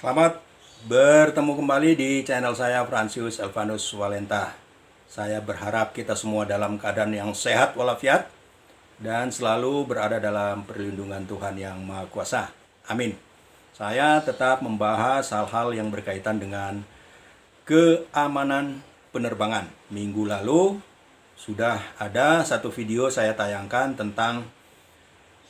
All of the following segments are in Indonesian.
Selamat bertemu kembali di channel saya Fransius Elvanus Walenta. Saya berharap kita semua dalam keadaan yang sehat walafiat dan selalu berada dalam perlindungan Tuhan yang Maha Kuasa. Amin. Saya tetap membahas hal-hal yang berkaitan dengan keamanan penerbangan. Minggu lalu sudah ada satu video saya tayangkan tentang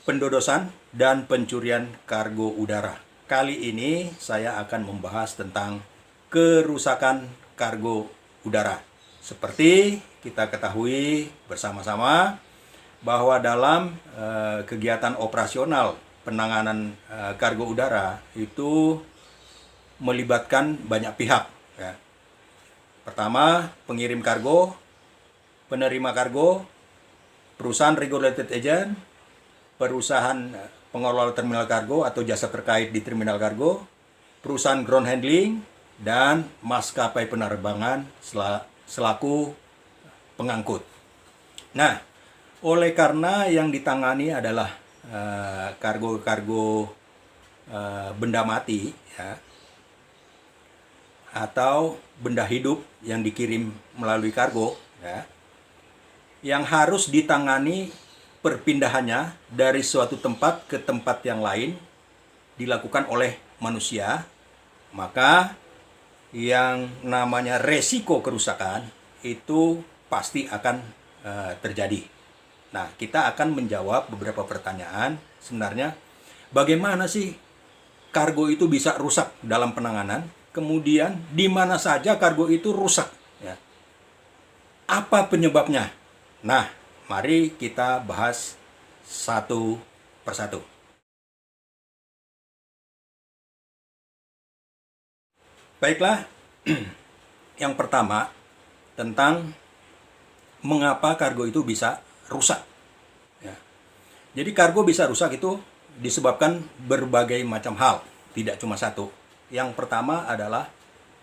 pendodosan dan pencurian kargo udara. Kali ini saya akan membahas tentang kerusakan kargo udara. Seperti kita ketahui bersama-sama bahwa dalam kegiatan operasional penanganan kargo udara itu melibatkan banyak pihak. Ya. Pertama, pengirim kargo, penerima kargo, perusahaan regulated agent, perusahaan pengelola terminal kargo atau jasa terkait di terminal kargo, perusahaan ground handling, dan maskapai penerbangan selaku pengangkut. Nah, oleh karena yang ditangani adalah kargo-kargo benda mati, ya, atau benda hidup yang dikirim melalui kargo, ya, yang harus ditangani perpindahannya dari suatu tempat ke tempat yang lain dilakukan oleh manusia, maka yang namanya resiko kerusakan itu pasti akan terjadi. Nah, kita akan menjawab beberapa pertanyaan. Sebenarnya, bagaimana sih kargo itu bisa rusak dalam penanganan? Kemudian, di mana saja kargo itu rusak? Ya. Apa penyebabnya? Nah, mari kita bahas satu persatu. Baiklah, yang pertama tentang mengapa kargo itu bisa rusak. Ya. Jadi kargo bisa rusak itu disebabkan berbagai macam hal, tidak cuma satu. Yang pertama adalah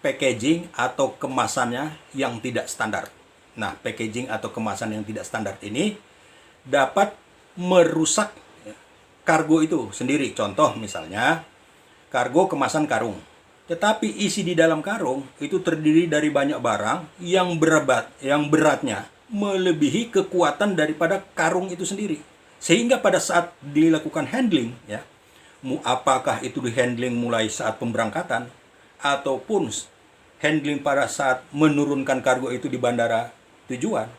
packaging atau kemasannya yang tidak standar. Nah, packaging atau kemasan yang tidak standar ini dapat merusak kargo itu sendiri. Contoh misalnya, kargo kemasan karung. Tetapi isi di dalam karung itu terdiri dari banyak barang yang beratnya melebihi kekuatan daripada karung itu sendiri. Sehingga pada saat dilakukan handling, ya, apakah itu di handling mulai saat pemberangkatan ataupun handling pada saat menurunkan kargo itu di bandara tujuan,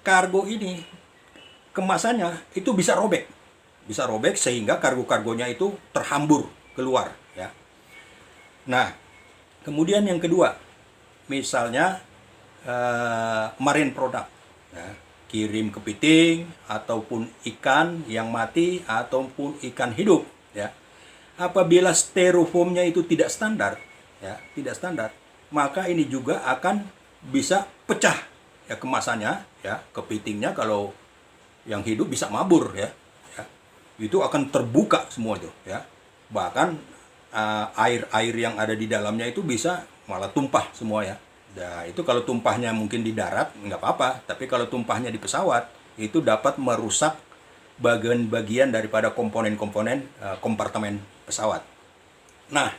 kargo ini kemasannya itu bisa robek sehingga kargo-kargonya itu terhambur keluar, ya. Nah, kemudian yang kedua, misalnya marine product, ya, kirim kepiting ataupun ikan yang mati ataupun ikan hidup, ya. Apabila styrofoamnya itu tidak standar, ya, tidak standar, maka ini juga akan bisa pecah, ya, kemasannya, ya, kepitingnya kalau yang hidup bisa mabur, ya, ya. Itu akan terbuka semua itu, ya. Bahkan air-air yang ada di dalamnya itu bisa malah tumpah semua, ya. Nah, itu kalau tumpahnya mungkin di darat nggak apa-apa, tapi kalau tumpahnya di pesawat itu dapat merusak bagian-bagian daripada komponen-komponen kompartemen pesawat. Nah,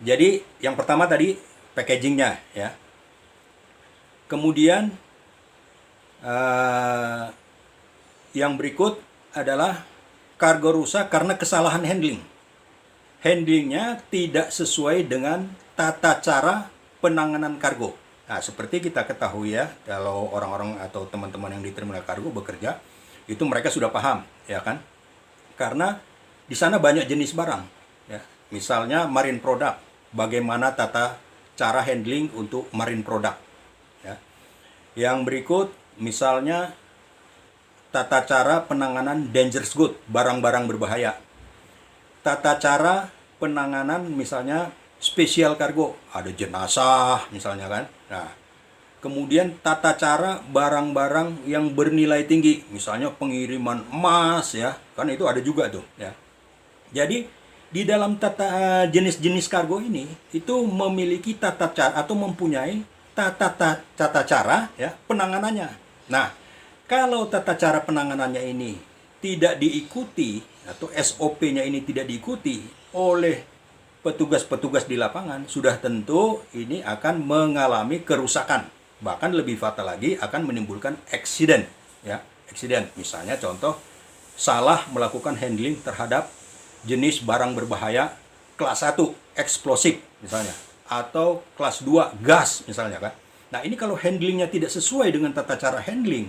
jadi yang pertama tadi packagingnya, ya. Kemudian yang berikut adalah kargo rusak karena kesalahan handling. Handlingnya tidak sesuai dengan tata cara penanganan kargo. Nah, seperti kita ketahui, ya, kalau orang-orang atau teman-teman yang di terminal kargo bekerja, itu mereka sudah paham, ya kan? Karena di sana banyak jenis barang, ya. Misalnya marine product, bagaimana tata cara handling untuk marine product, ya. Yang berikut misalnya tata cara penanganan dangerous good, barang-barang berbahaya. Tata cara penanganan misalnya spesial kargo, ada jenazah misalnya, kan. Nah, kemudian tata cara barang-barang yang bernilai tinggi, misalnya pengiriman emas, ya, kan itu ada juga tuh, ya. Jadi di dalam jenis-jenis kargo ini itu memiliki tata cara atau mempunyai tata cara, ya, penanganannya. Nah, kalau tata cara penanganannya ini tidak diikuti atau SOP-nya ini tidak diikuti oleh petugas-petugas di lapangan sudah tentu ini akan mengalami kerusakan, bahkan lebih fatal lagi akan menimbulkan accident, ya, accident. Misalnya contoh salah melakukan handling terhadap jenis barang berbahaya kelas 1 eksplosif misalnya, atau kelas 2 gas misalnya kan. Nah, ini kalau handlingnya tidak sesuai dengan tata cara handling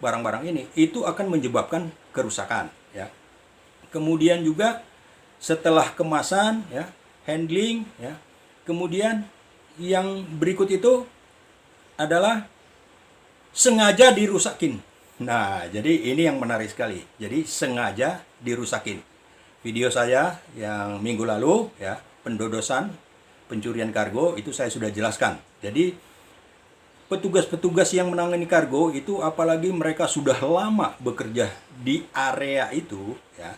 barang-barang ini, itu akan menyebabkan kerusakan, ya. Kemudian juga setelah kemasan, ya, handling, ya. Kemudian yang berikut itu adalah sengaja dirusakin. Nah, jadi ini yang menarik sekali. Jadi sengaja dirusakin. Video saya yang minggu lalu, ya, pendodosan, pencurian kargo, itu saya sudah jelaskan. Jadi petugas-petugas yang menangani kargo itu, apalagi mereka sudah lama bekerja di area itu, ya,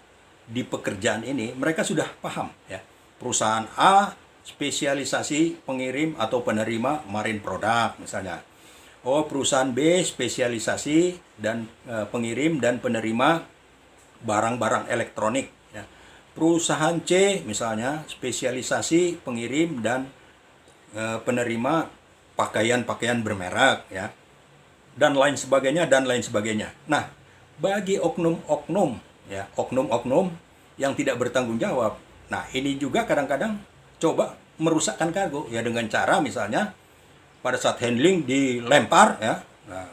di pekerjaan ini, mereka sudah paham, ya. Perusahaan A spesialisasi pengirim atau penerima marine product misalnya. Oh, perusahaan B spesialisasi dan pengirim dan penerima barang-barang elektronik, ya. Perusahaan C misalnya spesialisasi pengirim dan penerima pakaian-pakaian bermerek, ya, dan lain sebagainya dan lain sebagainya. Nah, bagi oknum-oknum, ya, oknum-oknum yang tidak bertanggung jawab, nah ini juga kadang-kadang coba merusakkan kargo, ya, dengan cara misalnya pada saat handling dilempar, ya, nah,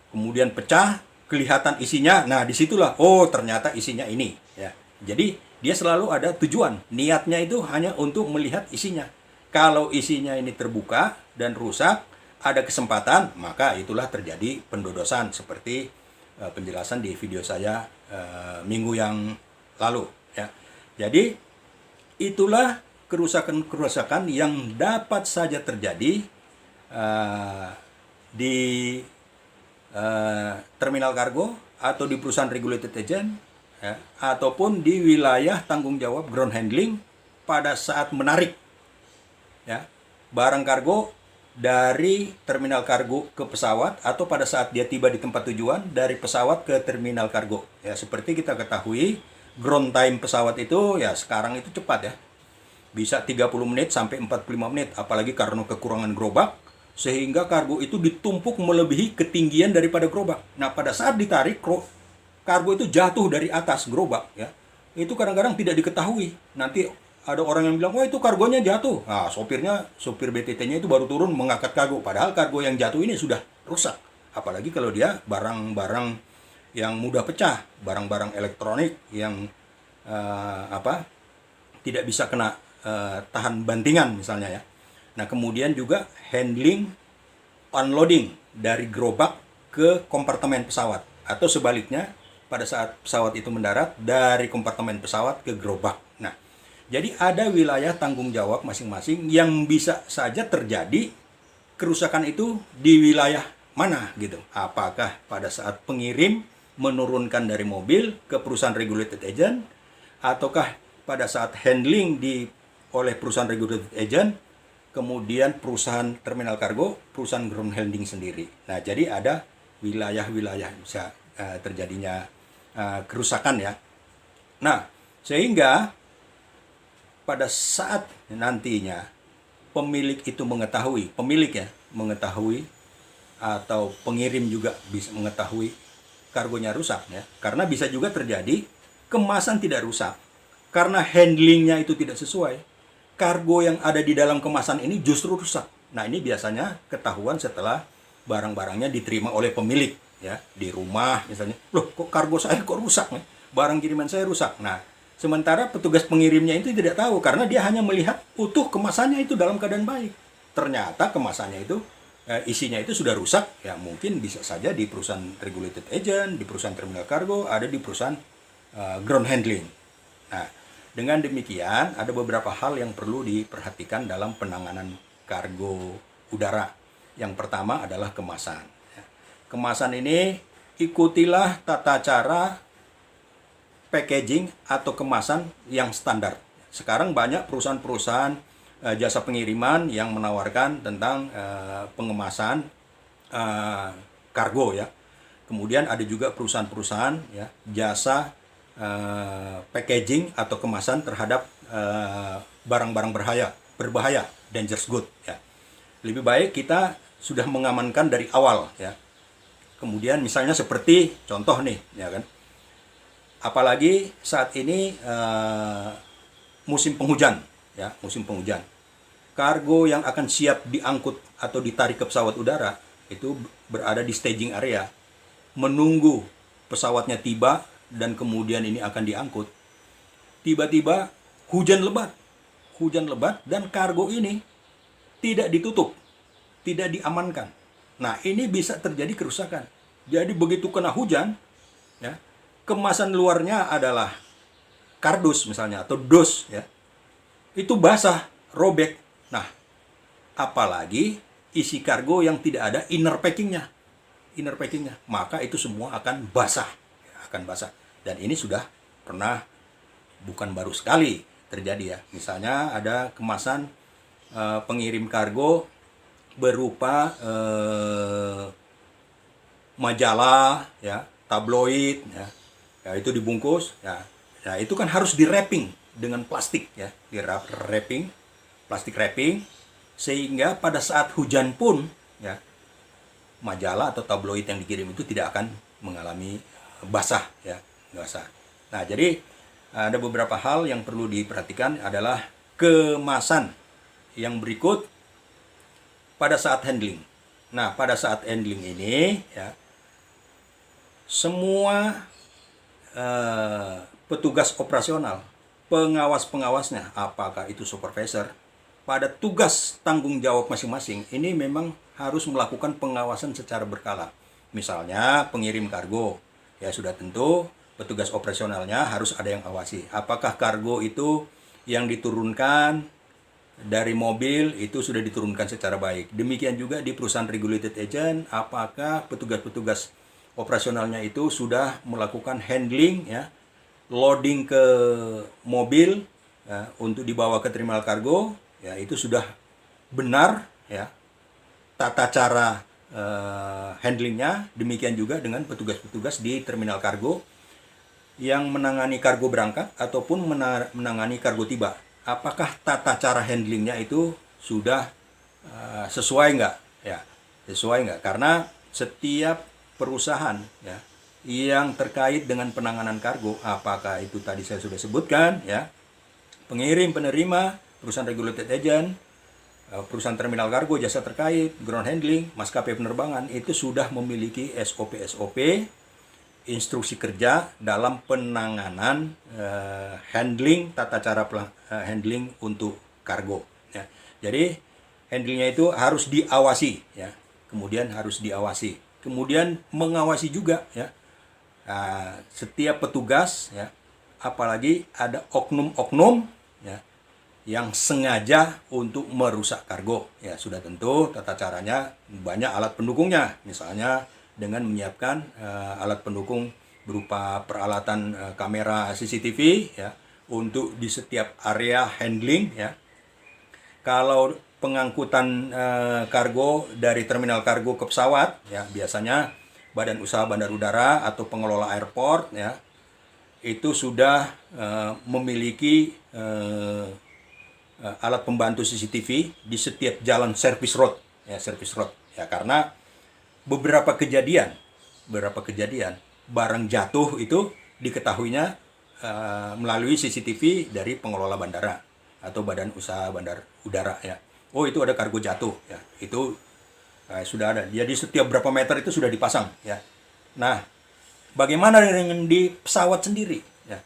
kemudian pecah, kelihatan isinya, nah disitulah, oh ternyata isinya ini, ya. Jadi dia selalu ada tujuan, niatnya itu hanya untuk melihat isinya. Kalau isinya ini terbuka dan rusak, ada kesempatan, maka itulah terjadi pendodosan seperti penjelasan di video saya minggu yang lalu, ya. Jadi itulah kerusakan-kerusakan yang dapat saja terjadi di terminal kargo atau di perusahaan regulated agent, ya, ataupun di wilayah tanggung jawab ground handling pada saat menarik, ya, barang kargo dari terminal kargo ke pesawat, atau pada saat dia tiba di tempat tujuan dari pesawat ke terminal kargo. Ya, seperti kita ketahui, ground time pesawat itu, ya, sekarang itu cepat, ya. Bisa 30 menit sampai 45 menit, apalagi karena kekurangan gerobak, sehingga kargo itu ditumpuk melebihi ketinggian daripada gerobak. Nah, pada saat ditarik, kargo itu jatuh dari atas gerobak, ya. Itu kadang-kadang tidak diketahui. Nanti ada orang yang bilang, wah itu kargonya jatuh. Nah, sopir BTT-nya itu baru turun mengangkat kargo. Padahal kargo yang jatuh ini sudah rusak. Apalagi kalau dia barang-barang yang mudah pecah, barang-barang elektronik yang tidak bisa kena tahan bantingan misalnya, ya. Nah, kemudian juga handling unloading dari gerobak ke kompartemen pesawat, atau sebaliknya pada saat pesawat itu mendarat dari kompartemen pesawat ke gerobak. Nah, jadi ada wilayah tanggung jawab masing-masing yang bisa saja terjadi kerusakan itu di wilayah mana gitu. Apakah pada saat pengirim menurunkan dari mobil ke perusahaan regulated agent, ataukah pada saat handling oleh perusahaan regulated agent, kemudian perusahaan terminal kargo, perusahaan ground handling sendiri. Nah, jadi ada wilayah-wilayah bisa terjadinya kerusakan, ya. Nah, sehingga pada saat nantinya pemilik itu mengetahui, atau pengirim juga bisa mengetahui kargonya rusak, ya. Karena bisa juga terjadi kemasan tidak rusak, karena handlingnya itu tidak sesuai. Kargo yang ada di dalam kemasan ini justru rusak. Nah, ini biasanya ketahuan setelah barang-barangnya diterima oleh pemilik, ya, di rumah misalnya. Loh, kok kargo saya kok rusak, nih? Barang kiriman saya rusak. Nah, sementara petugas pengirimnya itu tidak tahu, karena dia hanya melihat utuh kemasannya itu dalam keadaan baik. Ternyata kemasannya itu, isinya itu sudah rusak. Ya, mungkin bisa saja di perusahaan regulated agent, di perusahaan terminal kargo, ada di perusahaan ground handling. Nah, dengan demikian ada beberapa hal yang perlu diperhatikan dalam penanganan kargo udara. Yang pertama adalah kemasan. Kemasan ini ikutilah tata cara packaging atau kemasan yang standar. Sekarang banyak perusahaan-perusahaan jasa pengiriman yang menawarkan tentang pengemasan kargo, ya. Kemudian ada juga perusahaan-perusahaan, ya, jasa packaging atau kemasan terhadap barang-barang berbahaya, dangerous good ya. Lebih baik kita sudah mengamankan dari awal ya. Kemudian misalnya seperti contoh nih ya kan. Apalagi saat ini musim penghujan ya, musim penghujan. Kargo yang akan siap diangkut atau ditarik ke pesawat udara itu berada di staging area, menunggu pesawatnya tiba dan kemudian ini akan diangkut. Tiba-tiba hujan lebat dan kargo ini tidak ditutup, tidak diamankan. Nah, ini bisa terjadi kerusakan. Jadi begitu kena hujan, ya, kemasan luarnya adalah kardus misalnya atau dos, ya, itu basah, robek. Nah, apalagi isi kargo yang tidak ada inner packingnya, maka itu semua akan basah, akan basah. Dan ini sudah pernah, bukan baru sekali terjadi ya. Misalnya ada kemasan pengirim kargo berupa majalah ya, tabloid ya. Ya itu dibungkus ya. Nah, itu kan harus di wrapping dengan plastik ya, di wrapping, plastik wrapping, sehingga pada saat hujan pun ya, majalah atau tabloid yang dikirim itu tidak akan mengalami basah ya, basah. Nah, jadi ada beberapa hal yang perlu diperhatikan adalah kemasan yang berikut pada saat handling. Nah, pada saat handling ini ya, semua petugas operasional, pengawas-pengawasnya, apakah itu supervisor, pada tugas tanggung jawab masing-masing, ini memang harus melakukan pengawasan secara berkala. Misalnya pengirim kargo, ya sudah tentu petugas operasionalnya harus ada yang awasi. Apakah kargo itu yang diturunkan dari mobil itu sudah diturunkan secara baik. Demikian juga di perusahaan regulated agent, apakah petugas-petugas operasionalnya itu sudah melakukan handling ya, loading ke mobil ya, untuk dibawa ke terminal kargo ya, itu sudah benar ya, tata cara handlingnya. Demikian juga dengan petugas-petugas di terminal kargo yang menangani kargo berangkat ataupun menangani kargo tiba. Apakah tata cara handlingnya itu sudah sesuai nggak ya, sesuai nggak? Karena setiap perusahaan ya yang terkait dengan penanganan kargo, apakah itu tadi saya sudah sebutkan ya, pengirim, penerima, perusahaan regulated agent, perusahaan terminal kargo, jasa terkait, ground handling, maskapai penerbangan, itu sudah memiliki SOP, instruksi kerja dalam penanganan handling, tata cara handling untuk kargo ya. Jadi handlingnya itu harus diawasi ya, kemudian harus diawasi, kemudian mengawasi juga ya, setiap petugas ya, apalagi ada oknum-oknum ya yang sengaja untuk merusak kargo ya. Sudah tentu tata caranya banyak alat pendukungnya, misalnya dengan menyiapkan alat pendukung berupa peralatan kamera CCTV ya untuk di setiap area handling ya. Kalau pengangkutan kargo dari terminal kargo ke pesawat ya, biasanya Badan Usaha Bandar Udara atau pengelola airport ya, itu sudah memiliki alat pembantu CCTV di setiap jalan service road ya, karena beberapa kejadian barang jatuh itu diketahuinya melalui CCTV dari pengelola bandara atau Badan Usaha Bandar Udara ya. Oh, itu ada kargo jatuh ya, itu sudah ada. Jadi setiap berapa meter itu sudah dipasang ya. Nah, bagaimana dengan di pesawat sendiri ya?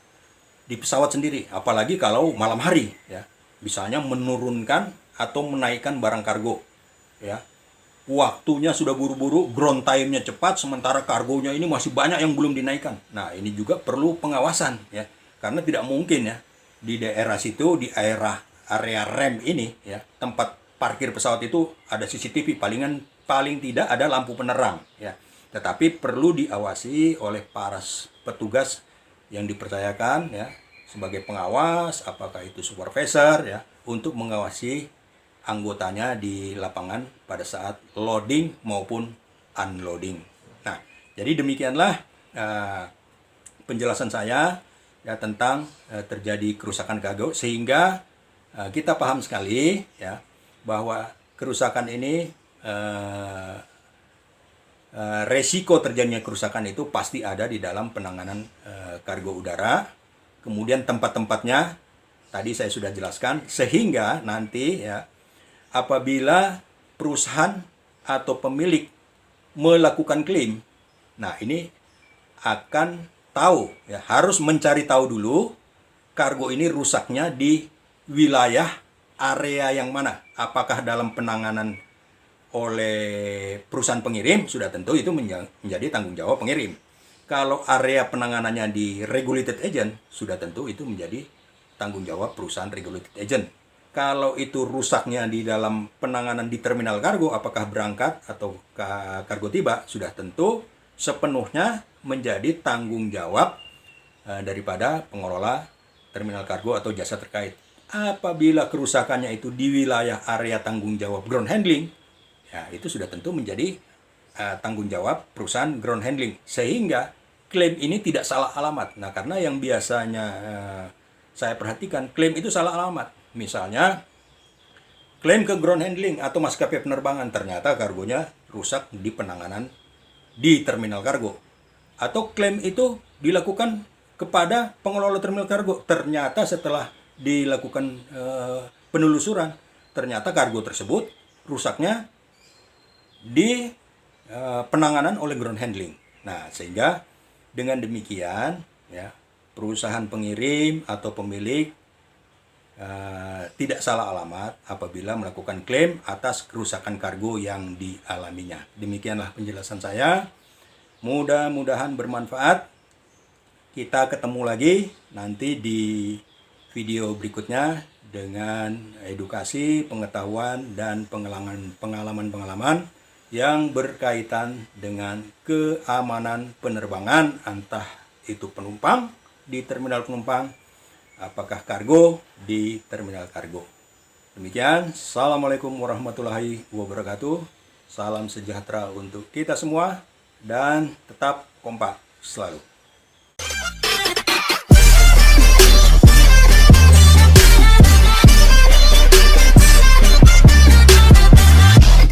Di pesawat sendiri, apalagi kalau malam hari ya, misalnya menurunkan atau menaikkan barang kargo ya, waktunya sudah buru-buru, ground time-nya cepat, sementara kargonya ini masih banyak yang belum dinaikkan. Nah, ini juga perlu pengawasan ya, karena tidak mungkin ya di daerah situ, di area rem ini ya, tempat parkir pesawat itu ada CCTV, paling tidak ada lampu penerang ya. Tetapi perlu diawasi oleh para petugas yang dipercayakan ya sebagai pengawas, apakah itu supervisor ya, untuk mengawasi anggotanya di lapangan pada saat loading maupun unloading. Nah, jadi demikianlah penjelasan saya ya tentang terjadi kerusakan kargo, sehingga kita paham sekali ya bahwa kerusakan ini resiko terjadinya kerusakan itu pasti ada di dalam penanganan kargo udara. Kemudian tempat-tempatnya tadi saya sudah jelaskan, sehingga nanti ya apabila perusahaan atau pemilik melakukan klaim, nah ini akan tahu ya, harus mencari tahu dulu kargo ini rusaknya di wilayah area yang mana. Apakah dalam penanganan oleh perusahaan pengirim, sudah tentu itu menjadi tanggung jawab pengirim. Kalau area penanganannya di regulated agent, sudah tentu itu menjadi tanggung jawab perusahaan regulated agent. Kalau itu rusaknya di dalam penanganan di terminal kargo, apakah berangkat atau kargo tiba, sudah tentu sepenuhnya menjadi tanggung jawab daripada pengelola terminal kargo atau jasa terkait. Apabila kerusakannya itu di wilayah area tanggung jawab ground handling, ya itu sudah tentu menjadi tanggung jawab perusahaan ground handling, sehingga klaim ini tidak salah alamat. Nah, karena yang biasanya saya perhatikan klaim itu salah alamat. Misalnya klaim ke ground handling atau maskapai penerbangan, ternyata kargonya rusak di penanganan di terminal kargo. Atau klaim itu dilakukan kepada pengelola terminal kargo, ternyata setelah dilakukan penelusuran, ternyata kargo tersebut rusaknya di penanganan oleh ground handling. Nah, sehingga dengan demikian ya perusahaan pengirim atau pemilik tidak salah alamat apabila melakukan klaim atas kerusakan kargo yang dialaminya. Demikianlah penjelasan saya. Mudah-mudahan bermanfaat. Kita ketemu lagi nanti di video berikutnya dengan edukasi, pengetahuan, dan pengalaman-pengalaman yang berkaitan dengan keamanan penerbangan, entah itu penumpang di terminal penumpang, apakah kargo di terminal kargo. Demikian, Assalamualaikum warahmatullahi wabarakatuh. Salam sejahtera untuk kita semua dan tetap kompak selalu.